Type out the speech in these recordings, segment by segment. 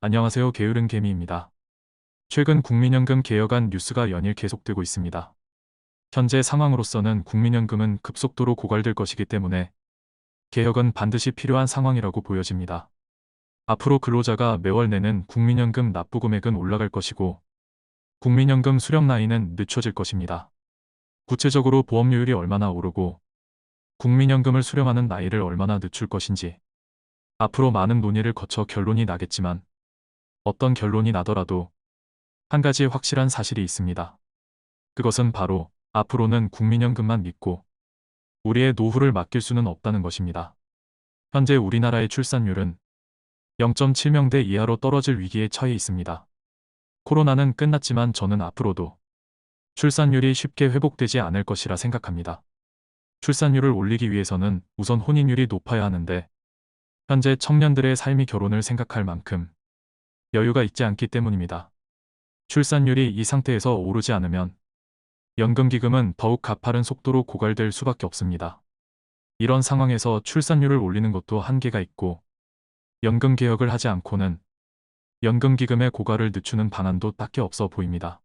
안녕하세요. 게으른 개미입니다. 최근 국민연금 개혁안 뉴스가 연일 계속되고 있습니다. 현재 상황으로서는 국민연금은 급속도로 고갈될 것이기 때문에 개혁은 반드시 필요한 상황이라고 보여집니다. 앞으로 근로자가 매월 내는 국민연금 납부 금액은 올라갈 것이고 국민연금 수령 나이는 늦춰질 것입니다. 구체적으로 보험료율이 얼마나 오르고 국민연금을 수령하는 나이를 얼마나 늦출 것인지 앞으로 많은 논의를 거쳐 결론이 나겠지만 어떤 결론이 나더라도 한 가지 확실한 사실이 있습니다. 그것은 바로 앞으로는 국민연금만 믿고 우리의 노후를 맡길 수는 없다는 것입니다. 현재 우리나라의 출산율은 0.7명대 이하로 떨어질 위기에 처해 있습니다. 코로나는 끝났지만 저는 앞으로도 출산율이 쉽게 회복되지 않을 것이라 생각합니다. 출산율을 올리기 위해서는 우선 혼인율이 높아야 하는데 현재 청년들의 삶이 결혼을 생각할 만큼 여유가 있지 않기 때문입니다. 출산율이 이 상태에서 오르지 않으면 연금기금은 더욱 가파른 속도로 고갈될 수밖에 없습니다. 이런 상황에서 출산율을 올리는 것도 한계가 있고 연금개혁을 하지 않고는 연금기금의 고갈을 늦추는 방안도 딱히 없어 보입니다.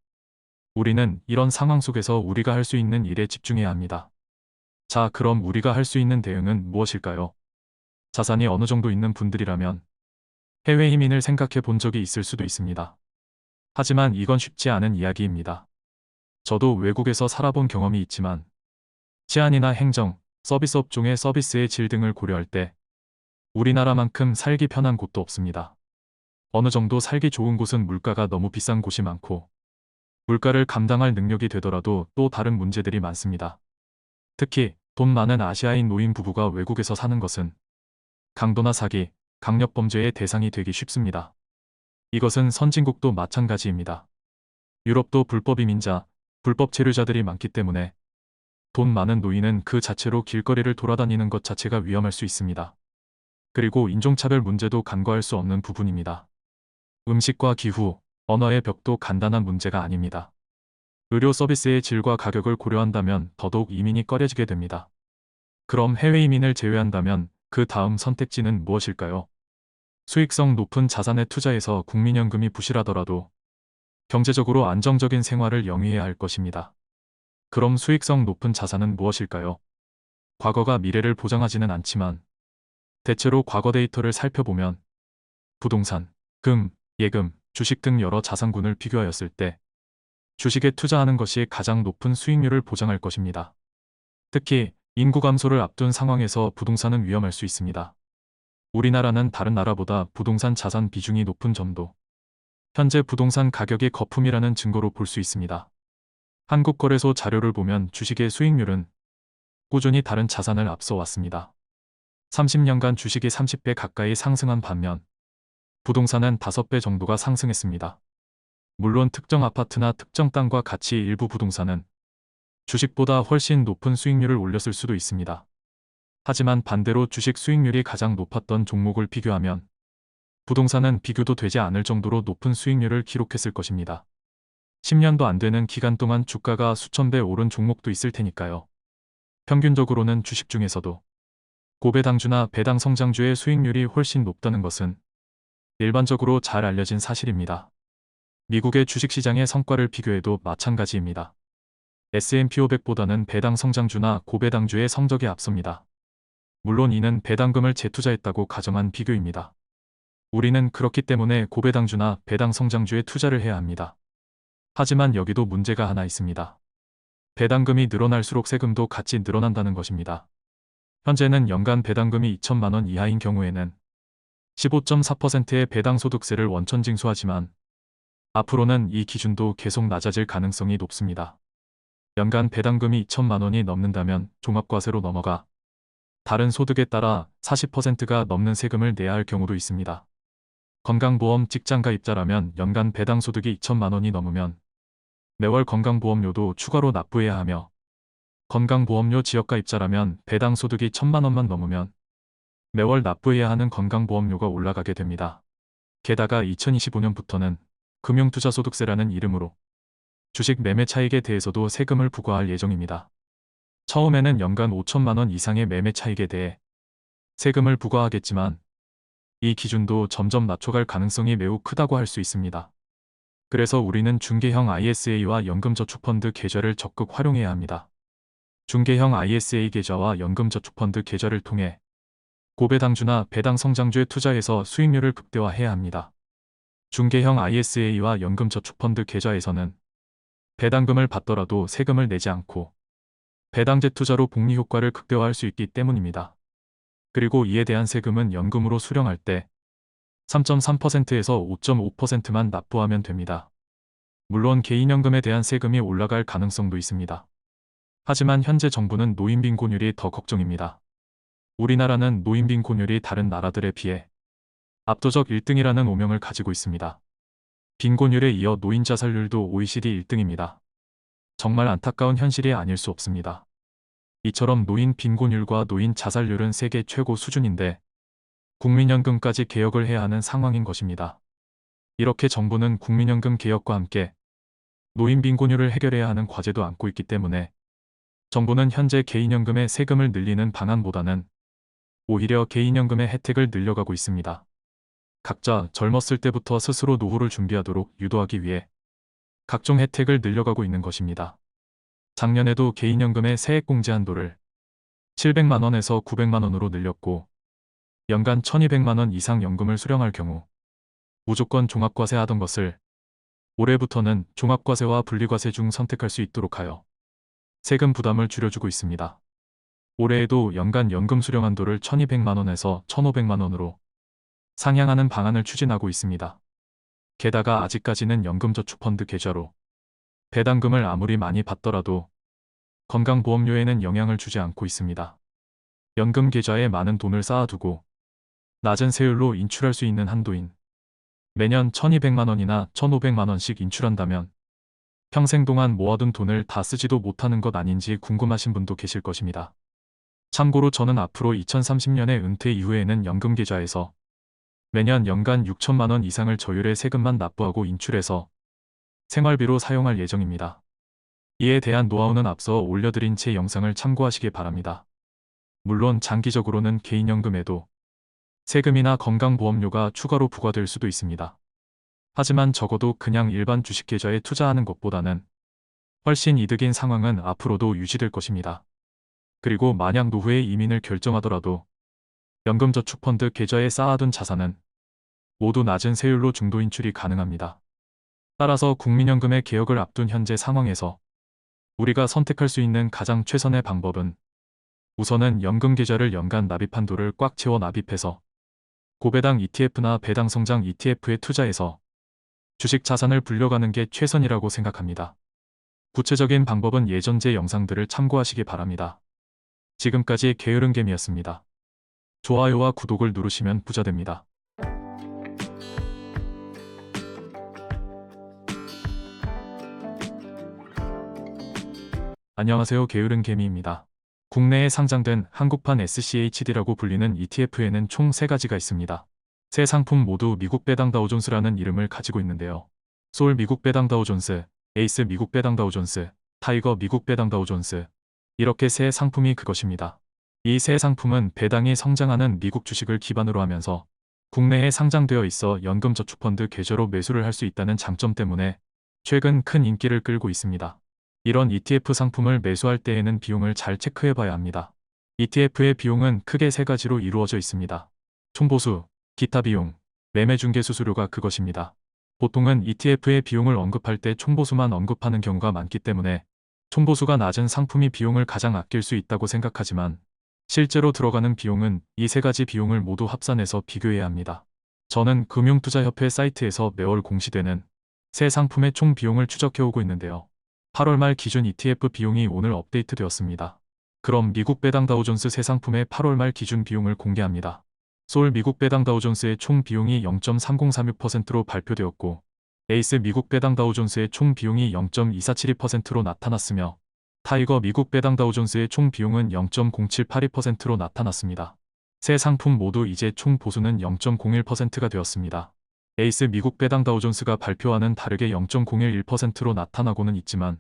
우리는 이런 상황 속에서 우리가 할 수 있는 일에 집중해야 합니다. 자, 그럼 우리가 할 수 있는 대응은 무엇일까요? 자산이 어느 정도 있는 분들이라면 해외 이민을 생각해 본 적이 있을 수도 있습니다. 하지만 이건 쉽지 않은 이야기입니다. 저도 외국에서 살아본 경험이 있지만 치안이나 행정, 서비스 업종의 서비스의 질 등을 고려할 때 우리나라만큼 살기 편한 곳도 없습니다. 어느 정도 살기 좋은 곳은 물가가 너무 비싼 곳이 많고 물가를 감당할 능력이 되더라도 또 다른 문제들이 많습니다. 특히 돈 많은 아시아인 노인 부부가 외국에서 사는 것은 강도나 사기, 강력범죄의 대상이 되기 쉽습니다. 이것은 선진국도 마찬가지입니다. 유럽도 불법 이민자, 불법 체류자들이 많기 때문에 돈 많은 노인은 그 자체로 길거리를 돌아다니는 것 자체가 위험할 수 있습니다. 그리고 인종차별 문제도 간과할 수 없는 부분입니다. 음식과 기후, 언어의 벽도 간단한 문제가 아닙니다. 의료 서비스의 질과 가격을 고려한다면 더더욱 이민이 꺼려지게 됩니다. 그럼 해외 이민을 제외한다면 그 다음 선택지는 무엇일까요? 수익성 높은 자산에 투자해서 국민연금이 부실하더라도 경제적으로 안정적인 생활을 영위해야 할 것입니다. 그럼 수익성 높은 자산은 무엇일까요? 과거가 미래를 보장하지는 않지만 대체로 과거 데이터를 살펴보면 부동산, 금, 예금, 주식 등 여러 자산군을 비교하였을 때 주식에 투자하는 것이 가장 높은 수익률을 보장할 것입니다. 특히 인구 감소를 앞둔 상황에서 부동산은 위험할 수 있습니다. 우리나라는 다른 나라보다 부동산 자산 비중이 높은 점도 현재 부동산 가격이 거품이라는 증거로 볼 수 있습니다. 한국거래소 자료를 보면 주식의 수익률은 꾸준히 다른 자산을 앞서왔습니다. 30년간 주식이 30배 가까이 상승한 반면 부동산은 5배 정도가 상승했습니다. 물론 특정 아파트나 특정 땅과 같이 일부 부동산은 주식보다 훨씬 높은 수익률을 올렸을 수도 있습니다. 하지만 반대로 주식 수익률이 가장 높았던 종목을 비교하면 부동산은 비교도 되지 않을 정도로 높은 수익률을 기록했을 것입니다. 10년도 안 되는 기간 동안 주가가 수천 배 오른 종목도 있을 테니까요. 평균적으로는 주식 중에서도 고배당주나 배당 성장주의 수익률이 훨씬 높다는 것은 일반적으로 잘 알려진 사실입니다. 미국의 주식시장의 성과를 비교해도 마찬가지입니다. S&P 500보다는 배당 성장주나 고배당주의 성적이 앞섭니다. 물론 이는 배당금을 재투자했다고 가정한 비교입니다. 우리는 그렇기 때문에 고배당주나 배당 성장주에 투자를 해야 합니다. 하지만 여기도 문제가 하나 있습니다. 배당금이 늘어날수록 세금도 같이 늘어난다는 것입니다. 현재는 연간 배당금이 2천만 원 이하인 경우에는 15.4%의 배당소득세를 원천 징수하지만 앞으로는 이 기준도 계속 낮아질 가능성이 높습니다. 연간 배당금이 2천만 원이 넘는다면 종합과세로 넘어가 다른 소득에 따라 40%가 넘는 세금을 내야 할 경우도 있습니다. 건강보험 직장가입자라면 연간 배당소득이 2천만 원이 넘으면 매월 건강보험료도 추가로 납부해야 하며 건강보험료 지역가입자라면 배당소득이 1천만 원만 넘으면 매월 납부해야 하는 건강보험료가 올라가게 됩니다. 게다가 2025년부터는 금융투자소득세라는 이름으로 주식 매매 차익에 대해서도 세금을 부과할 예정입니다. 처음에는 연간 5천만 원 이상의 매매 차익에 대해 세금을 부과하겠지만 이 기준도 점점 낮춰갈 가능성이 매우 크다고 할 수 있습니다. 그래서 우리는 중개형 ISA와 연금저축펀드 계좌를 적극 활용해야 합니다. 중개형 ISA 계좌와 연금저축펀드 계좌를 통해 고배당주나 배당 성장주에 투자해서 수익률을 극대화해야 합니다. 중개형 ISA와 연금저축펀드 계좌에서는 배당금을 받더라도 세금을 내지 않고 배당 재투자로 복리 효과를 극대화할 수 있기 때문입니다. 그리고 이에 대한 세금은 연금으로 수령할 때 3.3%에서 5.5%만 납부하면 됩니다. 물론 개인연금에 대한 세금이 올라갈 가능성도 있습니다. 하지만 현재 정부는 노인 빈곤율이 더 걱정입니다. 우리나라는 노인 빈곤율이 다른 나라들에 비해 압도적 1등이라는 오명을 가지고 있습니다. 빈곤율에 이어 노인 자살률도 OECD 1등입니다. 정말 안타까운 현실이 아닐 수 없습니다. 이처럼 노인 빈곤율과 노인 자살률은 세계 최고 수준인데 국민연금까지 개혁을 해야 하는 상황인 것입니다. 이렇게 정부는 국민연금 개혁과 함께 노인 빈곤율을 해결해야 하는 과제도 안고 있기 때문에 정부는 현재 개인연금의 세금을 늘리는 방안보다는 오히려 개인연금의 혜택을 늘려가고 있습니다. 각자 젊었을 때부터 스스로 노후를 준비하도록 유도하기 위해 각종 혜택을 늘려가고 있는 것입니다. 작년에도 개인연금의 세액공제 한도를 700만원에서 900만원으로 늘렸고 연간 1200만원 이상 연금을 수령할 경우 무조건 종합과세 하던 것을 올해부터는 종합과세와 분리과세 중 선택할 수 있도록 하여 세금 부담을 줄여주고 있습니다. 올해에도 연간 연금 수령 한도를 1200만원에서 1500만원으로 상향하는 방안을 추진하고 있습니다. 게다가 아직까지는 연금저축펀드 계좌로 배당금을 아무리 많이 받더라도 건강보험료에는 영향을 주지 않고 있습니다. 연금 계좌에 많은 돈을 쌓아두고 낮은 세율로 인출할 수 있는 한도인 매년 1200만원이나 1500만원씩 인출한다면 평생 동안 모아둔 돈을 다 쓰지도 못하는 것 아닌지 궁금하신 분도 계실 것입니다. 참고로 저는 앞으로 2030년에 은퇴 이후에는 연금 계좌에서 매년 연간 6천만원 이상을 저율의 세금만 납부하고 인출해서 생활비로 사용할 예정입니다. 이에 대한 노하우는 앞서 올려드린 제 영상을 참고하시기 바랍니다. 물론 장기적으로는 개인연금에도 세금이나 건강보험료가 추가로 부과될 수도 있습니다. 하지만 적어도 그냥 일반 주식계좌에 투자하는 것보다는 훨씬 이득인 상황은 앞으로도 유지될 것입니다. 그리고 만약 노후에 이민을 결정하더라도 연금저축펀드 계좌에 쌓아둔 자산은 모두 낮은 세율로 중도 인출이 가능합니다. 따라서 국민연금의 개혁을 앞둔 현재 상황에서 우리가 선택할 수 있는 가장 최선의 방법은 우선은 연금 계좌를 연간 납입 한도를 꽉 채워 납입해서 고배당 ETF나 배당성장 ETF에 투자해서 주식 자산을 불려가는 게 최선이라고 생각합니다. 구체적인 방법은 예전 제 영상들을 참고하시기 바랍니다. 지금까지 게으른개미였습니다. 좋아요와 구독을 누르시면 부자 됩니다. 안녕하세요. 게으른개미입니다. 국내에 상장된 한국판 SCHD라고 불리는 ETF에는 총 3가지가 있습니다. 세 상품 모두 미국 배당 다우존스라는 이름을 가지고 있는데요. 솔 미국 배당 다우존스, 에이스 미국 배당 다우존스, 타이거 미국 배당 다우존스, 이렇게 세 상품이 그것입니다. 이 세 상품은 배당이 성장하는 미국 주식을 기반으로 하면서 국내에 상장되어 있어 연금저축펀드 계좌로 매수를 할 수 있다는 장점 때문에 최근 큰 인기를 끌고 있습니다. 이런 ETF 상품을 매수할 때에는 비용을 잘 체크해 봐야 합니다. ETF의 비용은 크게 3가지로 이루어져 있습니다. 총보수, 기타 비용, 매매 중개 수수료가 그것입니다. 보통은 ETF의 비용을 언급할 때 총보수만 언급하는 경우가 많기 때문에 총보수가 낮은 상품이 비용을 가장 아낄 수 있다고 생각하지만 실제로 들어가는 비용은 이 3가지 비용을 모두 합산해서 비교해야 합니다. 저는 금융투자협회 사이트에서 매월 공시되는 새 상품의 총 비용을 추적해오고 있는데요. 8월 말 기준 ETF 비용이 오늘 업데이트되었습니다. 그럼 미국 배당 다우존스 새 상품의 8월 말 기준 비용을 공개합니다. 솔 미국 배당 다우존스의 총 비용이 0.3036%로 발표되었고 에이스 미국 배당 다우존스의 총 비용이 0.2472%로 나타났으며 타이거 미국 배당 다우존스의 총 비용은 0.0782%로 나타났습니다. 세 상품 모두 이제 총 보수는 0.01%가 되었습니다. 에이스 미국 배당 다우존스가 발표와는 다르게 0.011%로 나타나고는 있지만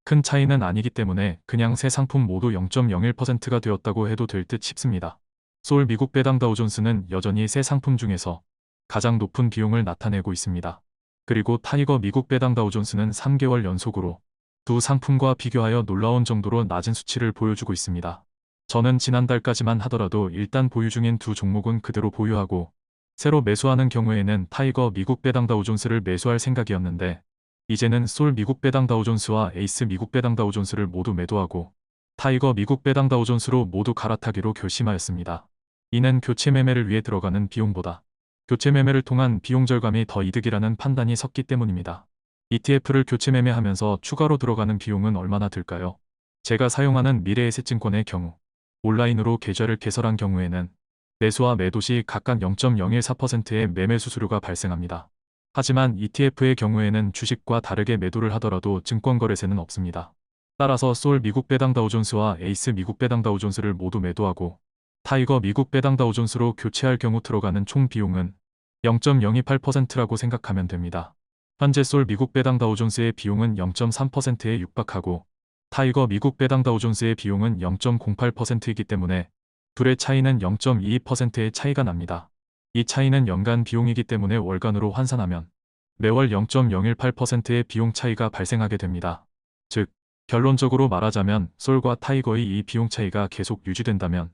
큰 차이는 아니기 때문에 그냥 세 상품 모두 0.01%가 되었다고 해도 될 듯 싶습니다. 소울 미국 배당 다우존스는 여전히 새 상품 중에서 가장 높은 비용을 나타내고 있습니다. 그리고 타이거 미국 배당 다우존스는 3개월 연속으로 두 상품과 비교하여 놀라운 정도로 낮은 수치를 보여주고 있습니다. 저는 지난달까지만 하더라도 일단 보유 중인 두 종목은 그대로 보유하고 새로 매수하는 경우에는 타이거 미국 배당 다우존스를 매수할 생각이었는데 이제는 솔 미국 배당 다우존스와 에이스 미국 배당 다우존스를 모두 매도하고 타이거 미국 배당 다우존스로 모두 갈아타기로 결심하였습니다. 이는 교체 매매를 위해 들어가는 비용보다 교체 매매를 통한 비용 절감이 더 이득이라는 판단이 섰기 때문입니다. ETF를 교체 매매하면서 추가로 들어가는 비용은 얼마나 들까요? 제가 사용하는 미래에셋증권의 경우 온라인으로 계좌를 개설한 경우에는 매수와 매도 시 각각 0.014%의 매매 수수료가 발생합니다. 하지만 ETF의 경우에는 주식과 다르게 매도를 하더라도 증권거래세는 없습니다. 따라서 솔 미국 배당 다우존스와 에이스 미국 배당 다우존스를 모두 매도하고 타이거 미국 배당 다우존스로 교체할 경우 들어가는 총 비용은 0.028%라고 생각하면 됩니다. 현재 솔 미국 배당 다우존스의 비용은 0.3%에 육박하고 타이거 미국 배당 다우존스의 비용은 0.08%이기 때문에 둘의 차이는 0.22%의 차이가 납니다. 이 차이는 연간 비용이기 때문에 월간으로 환산하면 매월 0.018%의 비용 차이가 발생하게 됩니다. 즉, 결론적으로 말하자면 솔과 타이거의 이 비용 차이가 계속 유지된다면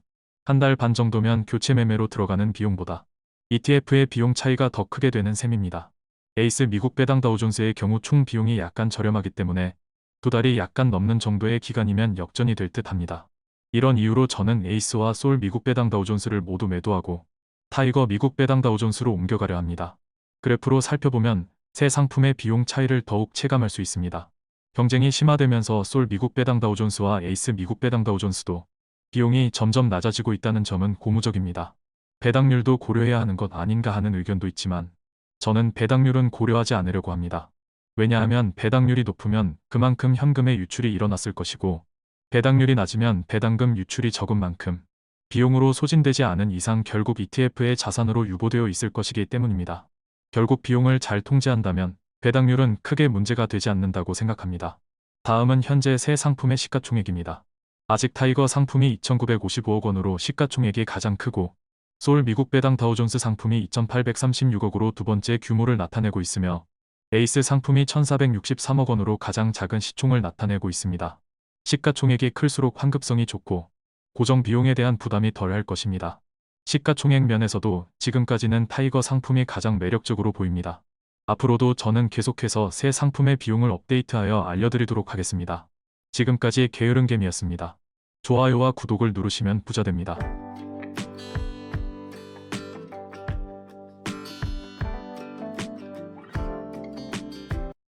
한 달 반 정도면 교체 매매로 들어가는 비용보다 ETF의 비용 차이가 더 크게 되는 셈입니다. 에이스 미국 배당 다우존스의 경우 총 비용이 약간 저렴하기 때문에 두 달이 약간 넘는 정도의 기간이면 역전이 될 듯 합니다. 이런 이유로 저는 에이스와 솔 미국 배당 다우존스를 모두 매도하고 타이거 미국 배당 다우존스로 옮겨가려 합니다. 그래프로 살펴보면 새 상품의 비용 차이를 더욱 체감할 수 있습니다. 경쟁이 심화되면서 솔 미국 배당 다우존스와 에이스 미국 배당 다우존스도 비용이 점점 낮아지고 있다는 점은 고무적입니다. 배당률도 고려해야 하는 것 아닌가 하는 의견도 있지만 저는 배당률은 고려하지 않으려고 합니다. 왜냐하면 배당률이 높으면 그만큼 현금의 유출이 일어났을 것이고 배당률이 낮으면 배당금 유출이 적은 만큼 비용으로 소진되지 않은 이상 결국 ETF의 자산으로 유보되어 있을 것이기 때문입니다. 결국 비용을 잘 통제한다면 배당률은 크게 문제가 되지 않는다고 생각합니다. 다음은 현재 새 상품의 시가총액입니다. 아직 타이거 상품이 2,955억 원으로 시가총액이 가장 크고 솔 미국 배당 다우존스 상품이 2,836억으로 두 번째 규모를 나타내고 있으며 에이스 상품이 1,463억 원으로 가장 작은 시총을 나타내고 있습니다. 시가총액이 클수록 환급성이 좋고 고정 비용에 대한 부담이 덜할 것입니다. 시가총액 면에서도 지금까지는 타이거 상품이 가장 매력적으로 보입니다. 앞으로도 저는 계속해서 새 상품의 비용을 업데이트하여 알려드리도록 하겠습니다. 지금까지 게으른개미였습니다. 좋아요와 구독을 누르시면 부자됩니다.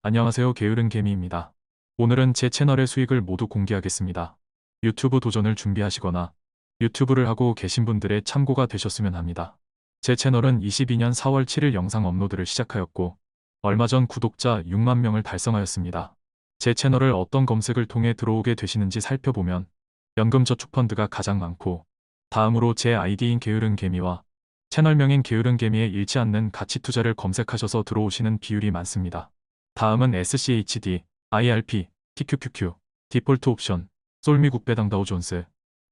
안녕하세요, 게으른개미입니다. 오늘은 제 채널의 수익을 모두 공개하겠습니다. 유튜브 도전을 준비하시거나 유튜브를 하고 계신 분들의 참고가 되셨으면 합니다. 제 채널은 22년 4월 7일 영상 업로드를 시작하였고 얼마 전 구독자 6만 명을 달성하였습니다. 제 채널을 어떤 검색을 통해 들어오게 되시는지 살펴보면 연금저축펀드가 가장 많고 다음으로 제 아이디인 게으른개미와 채널명인 게으른개미에 잃지 않는 가치투자를 검색하셔서 들어오시는 비율이 많습니다. 다음은 SCHD, IRP, TQQQ, 디폴트 옵션, 솔미국 배당 다우존스,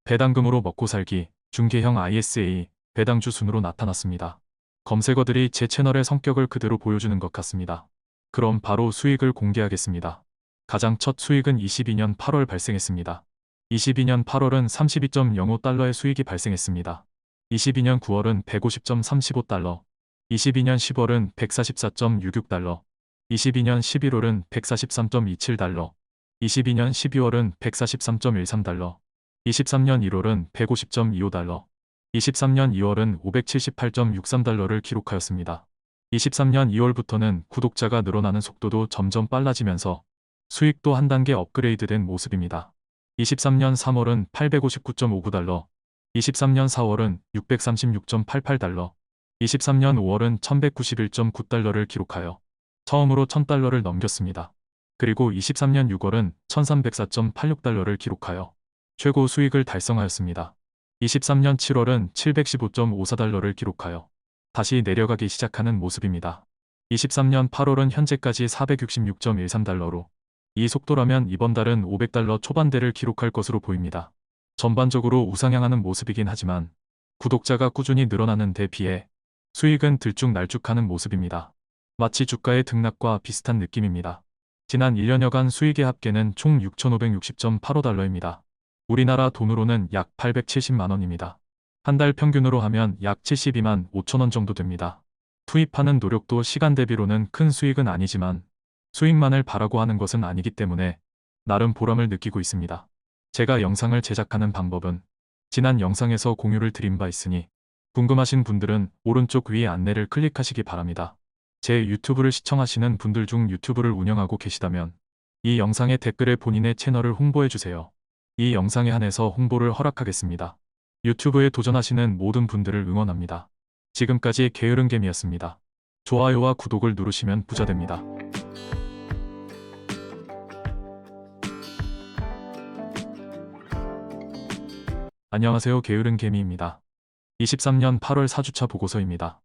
배당금으로 먹고 살기, 중개형 ISA, 배당주 순으로 나타났습니다. 검색어들이 제 채널의 성격을 그대로 보여주는 것 같습니다. 그럼 바로 수익을 공개하겠습니다. 가장 첫 수익은 22년 8월 발생했습니다. 22년 8월은 32.05달러의 수익이 발생했습니다. 22년 9월은 150.35달러, 22년 10월은 144.66달러, 22년 11월은 143.27달러, 22년 12월은 143.13달러, 23년 1월은 150.25달러, 23년 2월은 578.63달러를 기록하였습니다. 23년 2월부터는 구독자가 늘어나는 속도도 점점 빨라지면서 수익도 한 단계 업그레이드된 모습입니다. 23년 3월은 859.59달러, 23년 4월은 636.88달러, 23년 5월은 1191.9달러를 기록하여 처음으로 1000달러를 넘겼습니다. 그리고 23년 6월은 1304.86달러를 기록하여 최고 수익을 달성하였습니다. 23년 7월은 715.54달러를 기록하여 다시 내려가기 시작하는 모습입니다. 23년 8월은 현재까지 466.13달러로 이 속도라면 이번 달은 500달러 초반대를 기록할 것으로 보입니다. 전반적으로 우상향하는 모습이긴 하지만 구독자가 꾸준히 늘어나는 데 비해 수익은 들쭉날쭉하는 모습입니다. 마치 주가의 등락과 비슷한 느낌입니다. 지난 1년여간 수익의 합계는 총 6,560.85달러입니다. 우리나라 돈으로는 약 870만 원입니다. 한 달 평균으로 하면 약 72만 5천 원 정도 됩니다. 투입하는 노력도 시간 대비로는 큰 수익은 아니지만 수익만을 바라고 하는 것은 아니기 때문에 나름 보람을 느끼고 있습니다. 제가 영상을 제작하는 방법은 지난 영상에서 공유를 드린 바 있으니 궁금하신 분들은 오른쪽 위에 안내를 클릭하시기 바랍니다. 제 유튜브를 시청하시는 분들 중 유튜브를 운영하고 계시다면 이 영상의 댓글에 본인의 채널을 홍보해주세요. 이 영상에 한해서 홍보를 허락하겠습니다. 유튜브에 도전하시는 모든 분들을 응원합니다. 지금까지 게으른개미였습니다. 좋아요와 구독을 누르시면 부자 됩니다. 안녕하세요. 게으른개미입니다. 23년 8월 4주차 보고서입니다.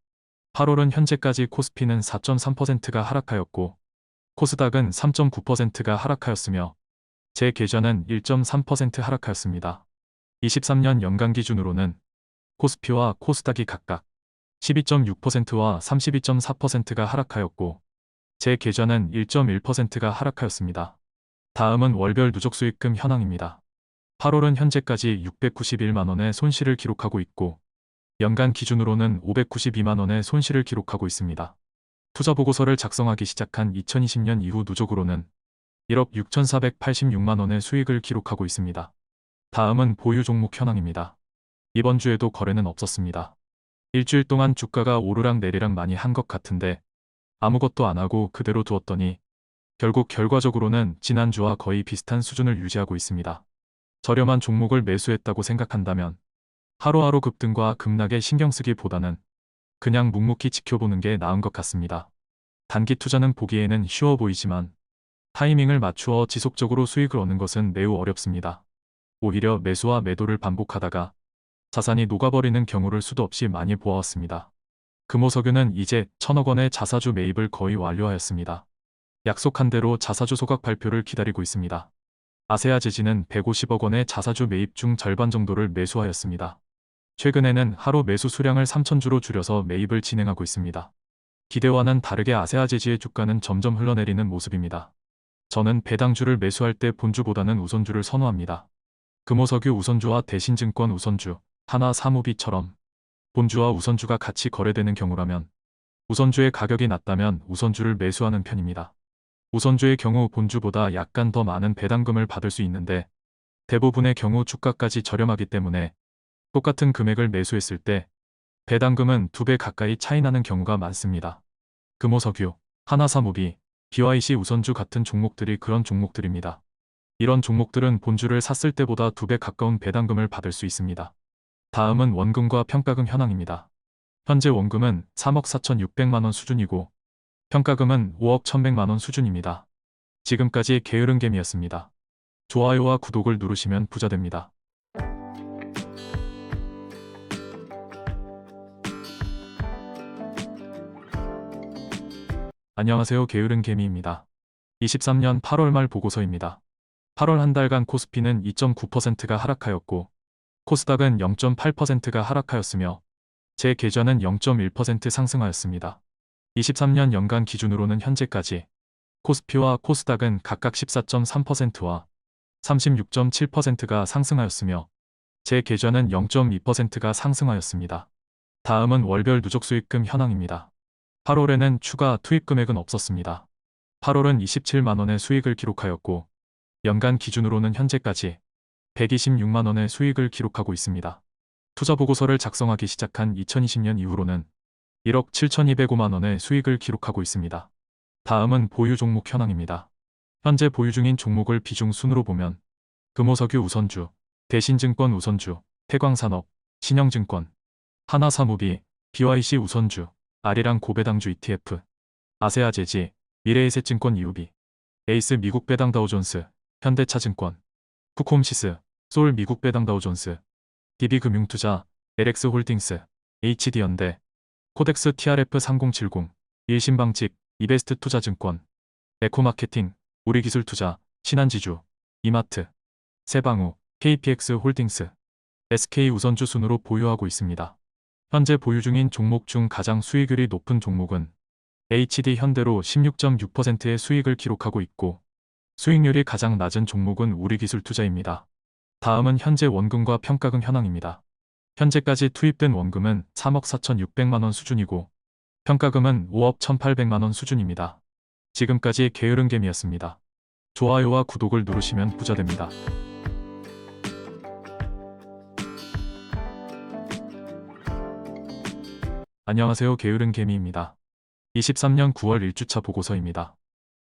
8월은 현재까지 코스피는 4.3%가 하락하였고 코스닥은 3.9%가 하락하였으며 제 계좌는 1.3% 하락하였습니다. 23년 연간 기준으로는 코스피와 코스닥이 각각 12.6%와 32.4%가 하락하였고 제 계좌는 1.1%가 하락하였습니다. 다음은 월별 누적 수익금 현황입니다. 8월은 현재까지 691만 원의 손실을 기록하고 있고 연간 기준으로는 592만 원의 손실을 기록하고 있습니다. 투자 보고서를 작성하기 시작한 2020년 이후 누적으로는 1억 6,486만 원의 수익을 기록하고 있습니다. 다음은 보유 종목 현황입니다. 이번 주에도 거래는 없었습니다. 일주일 동안 주가가 오르락 내리락 많이 한 것 같은데 아무것도 안 하고 그대로 두었더니 결국 결과적으로는 지난주와 거의 비슷한 수준을 유지하고 있습니다. 저렴한 종목을 매수했다고 생각한다면 하루하루 급등과 급락에 신경 쓰기보다는 그냥 묵묵히 지켜보는 게 나은 것 같습니다. 단기 투자는 보기에는 쉬워 보이지만 타이밍을 맞추어 지속적으로 수익을 얻는 것은 매우 어렵습니다. 오히려 매수와 매도를 반복하다가 자산이 녹아버리는 경우를 수도 없이 많이 보아왔습니다. 금호석유는 이제 1,000억 원의 자사주 매입을 거의 완료하였습니다. 약속한 대로 자사주 소각 발표를 기다리고 있습니다. 아세아제지는 150억 원의 자사주 매입 중 절반 정도를 매수하였습니다. 최근에는 하루 매수 수량을 3,000주로 줄여서 매입을 진행하고 있습니다. 기대와는 다르게 아세아제지의 주가는 점점 흘러내리는 모습입니다. 저는 배당주를 매수할 때 본주보다는 우선주를 선호합니다. 금호석유 우선주와 대신증권 우선주, 하나사무비처럼 본주와 우선주가 같이 거래되는 경우라면 우선주의 가격이 낮다면 우선주를 매수하는 편입니다. 우선주의 경우 본주보다 약간 더 많은 배당금을 받을 수 있는데 대부분의 경우 주가까지 저렴하기 때문에 똑같은 금액을 매수했을 때 배당금은 2배 가까이 차이 나는 경우가 많습니다. 금호석유, 하나사무비, BYC 우선주 같은 종목들이 그런 종목들입니다. 이런 종목들은 본주를 샀을 때보다 2배 가까운 배당금을 받을 수 있습니다. 다음은 원금과 평가금 현황입니다. 현재 원금은 3억 4,600만 원 수준이고 평가금은 5억 1,100만 원 수준입니다. 지금까지 게으른개미였습니다. 좋아요와 구독을 누르시면 부자 됩니다. 안녕하세요. 게으른개미입니다. 23년 8월 말 보고서입니다. 8월 한 달간 코스피는 2.9%가 하락하였고 코스닥은 0.8%가 하락하였으며 제 계좌는 0.1% 상승하였습니다. 23년 연간 기준으로는 현재까지 코스피와 코스닥은 각각 14.3%와 36.7%가 상승하였으며 제 계좌는 0.2%가 상승하였습니다. 다음은 월별 누적 수익금 현황입니다. 8월에는 추가 투입 금액은 없었습니다. 8월은 27만 원의 수익을 기록하였고 연간 기준으로는 현재까지 126만 원의 수익을 기록하고 있습니다. 투자 보고서를 작성하기 시작한 2020년 이후로는 1억 7,205만 원의 수익을 기록하고 있습니다. 다음은 보유 종목 현황입니다. 현재 보유 중인 종목을 비중 순으로 보면 금호석유 우선주, 대신증권 우선주, 태광산업, 신영증권, 하나사무비, BYC 우선주, 아리랑 고배당주 ETF, 아세아제지, 미래에셋증권 EUB, 에이스 미국 배당 다우존스, 현대차증권, 쿠콤시스, 소울 미국 배당 다우존스, DB금융투자, LX홀딩스, HD현대, 코덱스 TRF3070, 일신방직, 이베스트투자증권, 에코마케팅, 우리기술투자, 신한지주, 이마트, 세방우, KPX홀딩스, SK우선주 순으로 보유하고 있습니다. 현재 보유 중인 종목 중 가장 수익률이 높은 종목은 HD현대로 16.6%의 수익을 기록하고 있고, 수익률이 가장 낮은 종목은 우리기술투자입니다. 다음은 현재 원금과 평가금 현황입니다. 현재까지 투입된 원금은 3억 4,600만 원 수준이고, 평가금은 5억 1,800만 원 수준입니다. 지금까지 게으른개미였습니다. 좋아요와 구독을 누르시면 부자됩니다. 안녕하세요. 게으른개미입니다. 23년 9월 1주차 보고서입니다.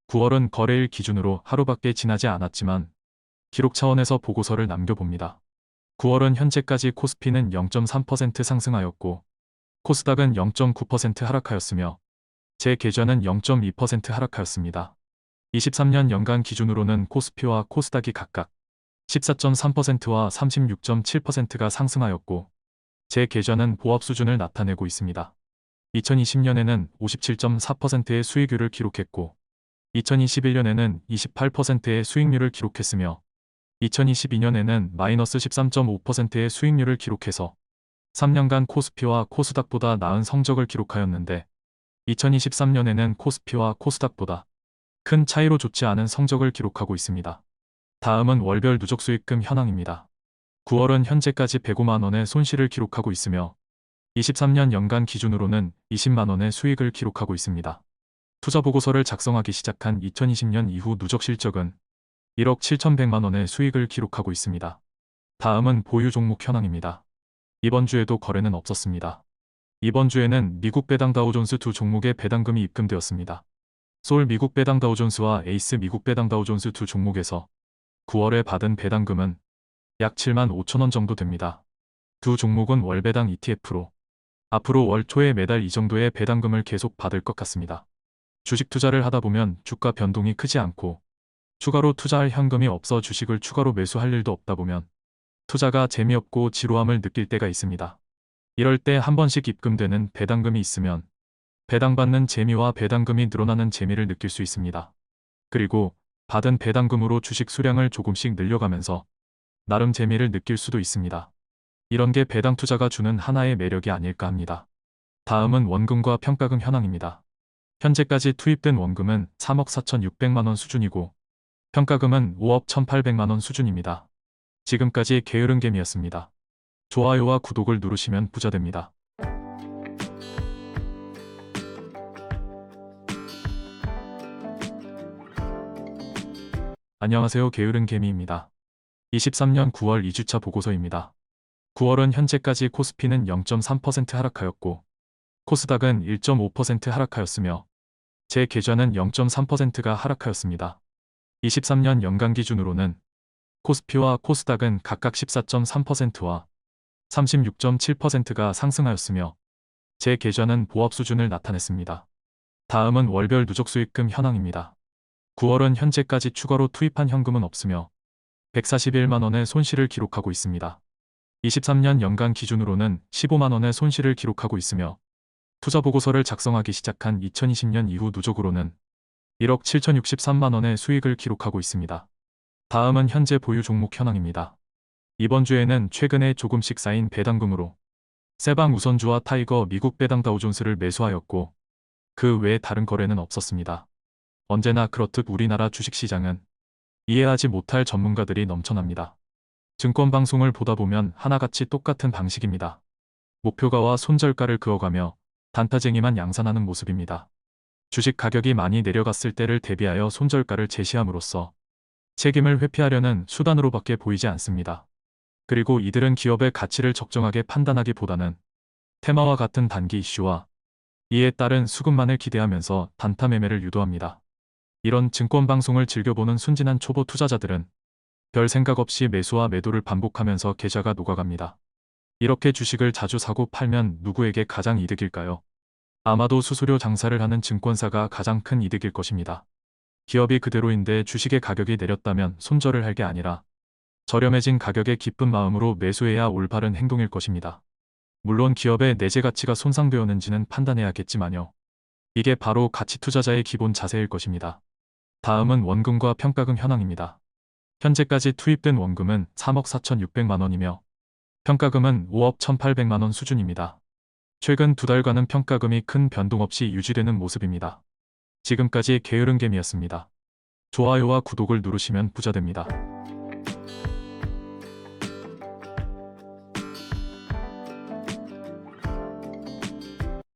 9월은 거래일 기준으로 하루밖에 지나지 않았지만 기록 차원에서 보고서를 남겨봅니다. 9월은 현재까지 코스피는 0.3% 상승하였고 코스닥은 0.9% 하락하였으며 제 계좌는 0.2% 하락하였습니다. 23년 연간 기준으로는 코스피와 코스닥이 각각 14.3%와 36.7%가 상승하였고 제 계좌는 보합 수준을 나타내고 있습니다. 2020년에는 57.4%의 수익률을 기록했고 2021년에는 28%의 수익률을 기록했으며 2022년에는 마이너스 13.5%의 수익률을 기록해서 3년간 코스피와 코스닥보다 나은 성적을 기록하였는데 2023년에는 코스피와 코스닥보다 큰 차이로 좋지 않은 성적을 기록하고 있습니다. 다음은 월별 누적 수익금 현황입니다. 9월은 현재까지 105만 원의 손실을 기록하고 있으며 23년 연간 기준으로는 20만 원의 수익을 기록하고 있습니다. 투자 보고서를 작성하기 시작한 2020년 이후 누적 실적은 1억 7,100만 원의 수익을 기록하고 있습니다. 다음은 보유 종목 현황입니다. 이번 주에도 거래는 없었습니다. 이번 주에는 미국 배당 다우존스 두 종목의 배당금이 입금되었습니다. 솔 미국 배당 다우존스와 에이스 미국 배당 다우존스 두 종목에서 9월에 받은 배당금은 약 7만 5천 원 정도 됩니다. 두 종목은 월 배당 ETF로 앞으로 월 초에 매달 이 정도의 배당금을 계속 받을 것 같습니다. 주식 투자를 하다 보면 주가 변동이 크지 않고 추가로 투자할 현금이 없어 주식을 추가로 매수할 일도 없다 보면 투자가 재미없고 지루함을 느낄 때가 있습니다. 이럴 때 한 번씩 입금되는 배당금이 있으면 배당받는 재미와 배당금이 늘어나는 재미를 느낄 수 있습니다. 그리고 받은 배당금으로 주식 수량을 조금씩 늘려가면서 나름 재미를 느낄 수도 있습니다. 이런 게 배당 투자가 주는 하나의 매력이 아닐까 합니다. 다음은 원금과 평가금 현황입니다. 현재까지 투입된 원금은 3억 4,600만 원 수준이고 평가금은 5억 1,800만 원 수준입니다. 지금까지 게으른개미였습니다. 좋아요와 구독을 누르시면 부자됩니다. 안녕하세요. 게으른개미입니다. 23년 9월 2주차 보고서입니다. 9월은 현재까지 코스피는 0.3% 하락하였고 코스닥은 1.5% 하락하였으며 제 계좌는 0.3%가 하락하였습니다. 23년 연간 기준으로는 코스피와 코스닥은 각각 14.3%와 36.7%가 상승하였으며 제 계좌는 보합 수준을 나타냈습니다. 다음은 월별 누적 수익금 현황입니다. 9월은 현재까지 추가로 투입한 현금은 없으며 141만 원의 손실을 기록하고 있습니다. 23년 연간 기준으로는 15만 원의 손실을 기록하고 있으며 투자 보고서를 작성하기 시작한 2020년 이후 누적으로는 1억 7,063만 원의 수익을 기록하고 있습니다. 다음은 현재 보유 종목 현황입니다. 이번 주에는 최근에 조금씩 쌓인 배당금으로 세방 우선주와 타이거 미국 배당 다우존스를 매수하였고 그 외에 다른 거래는 없었습니다. 언제나 그렇듯 우리나라 주식시장은 이해하지 못할 전문가들이 넘쳐납니다. 증권방송을 보다 보면 하나같이 똑같은 방식입니다. 목표가와 손절가를 그어가며 단타쟁이만 양산하는 모습입니다. 주식 가격이 많이 내려갔을 때를 대비하여 손절가를 제시함으로써 책임을 회피하려는 수단으로밖에 보이지 않습니다. 그리고 이들은 기업의 가치를 적정하게 판단하기보다는 테마와 같은 단기 이슈와 이에 따른 수급만을 기대하면서 단타 매매를 유도합니다. 이런 증권방송을 즐겨보는 순진한 초보 투자자들은 별 생각 없이 매수와 매도를 반복하면서 계좌가 녹아갑니다. 이렇게 주식을 자주 사고 팔면 누구에게 가장 이득일까요? 아마도 수수료 장사를 하는 증권사가 가장 큰 이득일 것입니다. 기업이 그대로인데 주식의 가격이 내렸다면 손절을 할 게 아니라 저렴해진 가격에 기쁜 마음으로 매수해야 올바른 행동일 것입니다. 물론 기업의 내재 가치가 손상되었는지는 판단해야겠지만요. 이게 바로 가치 투자자의 기본 자세일 것입니다. 다음은 원금과 평가금 현황입니다. 현재까지 투입된 원금은 3억 4,600만 원이며 평가금은 5억 1,800만 원 수준입니다. 최근 두 달간은 평가금이 큰 변동 없이 유지되는 모습입니다. 지금까지 게으른 개미였습니다. 좋아요와 구독을 누르시면 부자 됩니다.